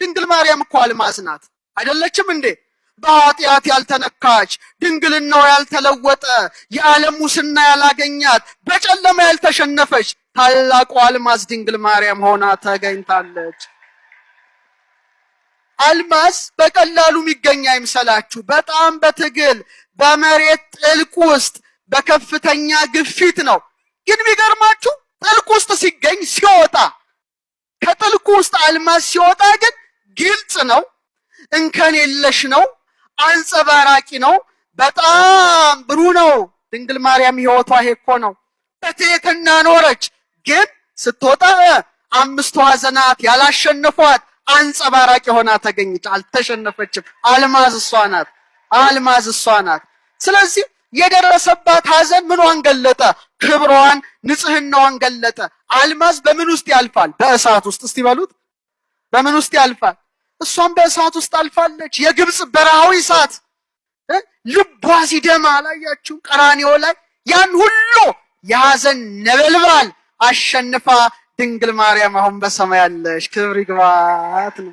ድንግል ማርያም እኮ አልማዝ ናት አይደለችም እንዴ? በኃጢአት ያልተነካች ድንግልናው ያልተለወጠ የዓለም ሙስና ያላገኛት በጨለማ ያልተሸነፈች ታላቁ አልማዝ ድንግል ማርያም ሆና ተገኝታለች። አልማዝ በቀላሉ የሚገኝ አይምሰላችሁ። በጣም በትግል በመሬት ጥልቅ ውስጥ በከፍተኛ ግፊት ነው። ግን የሚገርማችሁ ጥልቅ ውስጥ ሲገኝ ሲወጣ ከጥልቁ ውስጥ አልማዝ ሲወጣ ግን ግልጽ ነው፣ እንከን የለሽ ነው፣ አንጸባራቂ ነው፣ በጣም ብሩህ ነው። ድንግል ማርያም ሕይወቷ ይሄ እኮ ነው። በትሕትና ኖረች፣ ግን ስትወጣ አምስቱ ሐዘናት ያላሸነፏት አንጸባራቂ ሆና ተገኘች። አልተሸነፈችም። አልማዝ እሷ ናት። አልማዝ እሷ ናት። ስለዚህ የደረሰባት ሐዘን ምኗን ገለጠ? ክብሯን፣ ንጽህናዋን ገለጠ። አልማዝ በምን ውስጥ ያልፋል? በእሳት ውስጥ። እስቲ በሉት፣ በምን ውስጥ ያልፋል? እሷም በእሳት ውስጥ አልፋለች። የግብፅ በረሃዊ እሳት ልቧ ሲደማ አላያችሁ? ቀራንዮ ላይ ያን ሁሉ የሐዘን ነበልባል አሸንፋ ድንግል ማርያም አሁን በሰማይ ያለች ክብር ይግባት ነው።